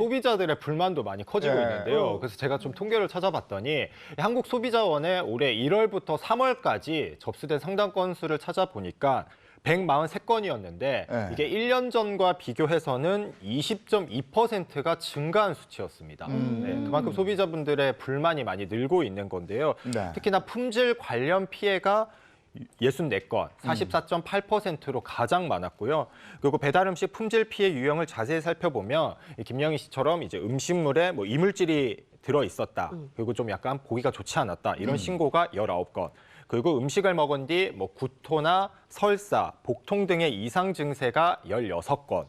소비자들의 불만도 많이 커지고 네. 있는데요. 그래서 제가 좀 통계를 찾아봤더니 한국소비자원에 올해 1월부터 3월까지 접수된 상담 건수를 찾아보니까 143건이었는데 네. 이게 1년 전과 비교해서는 20.2%가 증가한 수치였습니다. 네, 그만큼 소비자분들의 불만이 많이 늘고 있는 건데요. 네. 특히나 품질 관련 피해가 64건, 44.8%로 가장 많았고요. 그리고 배달 음식 품질 피해 유형을 자세히 살펴보면 김영희 씨처럼 이제 음식물에 뭐 이물질이 들어 있었다. 그리고 좀 약간 보기가 좋지 않았다. 이런 신고가 19건. 그리고 음식을 먹은 뒤 뭐 구토나 설사, 복통 등의 이상 증세가 16건.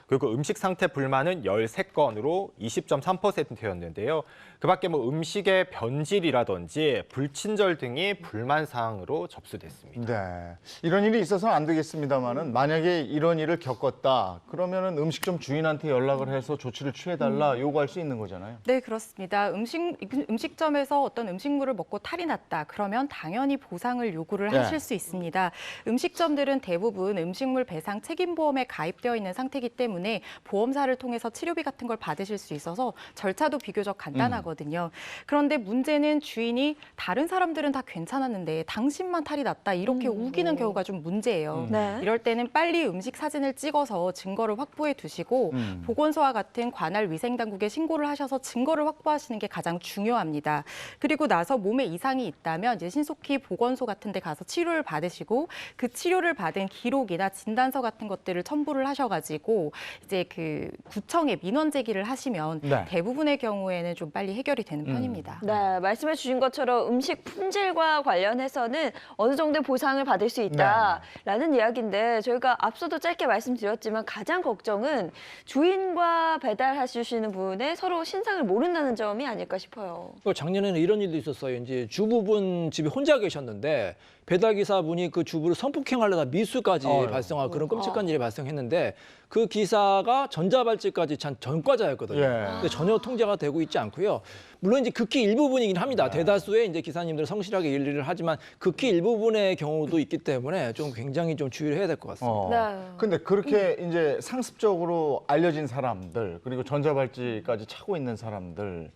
그리고 음식 상태 불만은 13건으로 20.3%였는데요. 그밖에 뭐 음식의 변질이라든지 불친절 등이 불만 사항으로 접수됐습니다. 네. 이런 일이 있어서는 안 되겠습니다만은 만약에 이런 일을 겪었다 그러면은 음식점 주인한테 연락을 해서 조치를 취해달라 요구할 수 있는 거잖아요. 네, 그렇습니다. 음식점에서 어떤 음식물을 먹고 탈이 났다. 그러면 당연히 보상을 요구를 네. 하실 수 있습니다. 음식점들은 대부분 음식물 배상 책임보험에 가입되어 있는 상태이기 때문에 보험사를 통해서 치료비 같은 걸 받으실 수 있어서 절차도 비교적 간단하거든요. 그런데 문제는 주인이 다른 사람들은 다 괜찮았는데 당신만 탈이 났다. 이렇게 우기는 경우가 좀 문제예요. 네. 이럴 때는 빨리 음식 사진을 찍어서 증거를 확보해 두시고 보건소와 같은 관할 위생당국에 신고를 하셔서 증거를 확보하시는 게 가장 중요합니다. 그리고 나서 몸에 이상이 있다면 이제 신속히 보건소 같은 데 가서 치료를 받으시고 그 치료를 받은 기록이나 진단서 같은 것들을 첨부를 하셔가지고 이제 그 구청에 민원 제기를 하시면 네. 대부분의 경우에는 좀 빨리 해결이 되는 편입니다. 네, 말씀해 주신 것처럼 음식 품질과 관련해서는 어느 정도의 보상을 받을 수 있다라는 이야기인데 저희가 앞서도 짧게 말씀드렸지만 가장 걱정은 주인과 배달해 주시는 분의 서로 신상을 모른다는 점이 아닐까 싶어요. 작년에는 이런 일도 있었어요. 이제 주부분 집에 혼자 계셨는데 배달기사분이 그 주부를 성폭행하려다 미수까지 발생하고 그런 끔찍한 일이 발생했는데 그 기사가 전자발찌까지 찬 전과자였거든요. 예. 근데 전혀 통제가 되고 있지 않고요. 물론 이제 극히 일부분이긴 합니다. 대다수의 이제 기사님들은 성실하게 일을 하지만 극히 일부분의 경우도 있기 때문에 좀 굉장히 좀 주의를 해야 될 것 같습니다. 네. 근데 그렇게 이제 상습적으로 알려진 사람들 그리고 전자발찌까지 차고 있는 사람들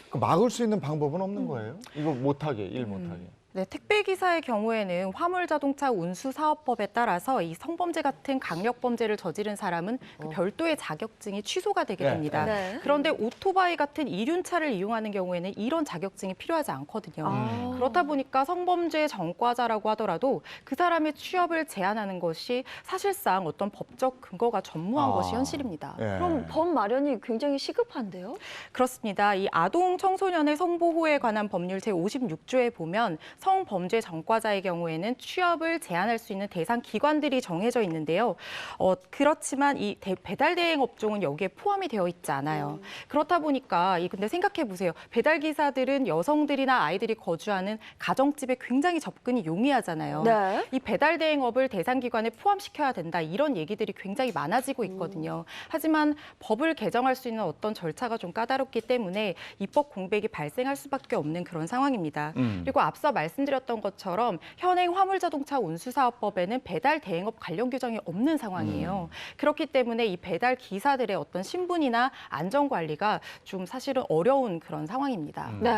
그 막을 수 있는 방법은 없는 거예요? 이거 못하게, 일 못하게. 네, 택배기사의 경우에는 화물자동차 운수사업법에 따라서 이 성범죄 같은 강력범죄를 저지른 사람은 그 별도의 자격증이 취소가 되게 네, 됩니다. 네. 그런데 오토바이 같은 이륜차를 이용하는 경우에는 이런 자격증이 필요하지 않거든요. 그렇다 보니까 성범죄 전과자라고 하더라도 그 사람의 취업을 제한하는 것이 사실상 어떤 법적 근거가 전무한 것이 현실입니다. 예. 그럼 법 마련이 굉장히 시급한데요? 그렇습니다. 이 아동 청소년의 성보호에 관한 법률 제56조에 보면 성범죄 전과자의 경우에는 취업을 제한할 수 있는 대상 기관들이 정해져 있는데요. 그렇지만 이 배달 대행 업종은 여기에 포함이 되어 있지 않아요. 그렇다 보니까 근데 생각해 보세요. 배달 기사들은 여성들이나 아이들이 거주하는 가정집에 굉장히 접근이 용이하잖아요. 네. 이 배달 대행업을 대상 기관에 포함시켜야 된다. 이런 얘기들이 굉장히 많아지고 있거든요. 하지만 법을 개정할 수 있는 어떤 절차가 좀 까다롭기 때문에 입법 공백이 발생할 수밖에 없는 그런 상황입니다. 그리고 앞서 말씀드렸던 것처럼 현행 화물자동차 운수사업법에는 배달 대행업 관련 규정이 없는 상황이에요. 그렇기 때문에 이 배달 기사들의 어떤 신분이나 안전 관리가 좀 사실은 어려운 그런 상황입니다. 네.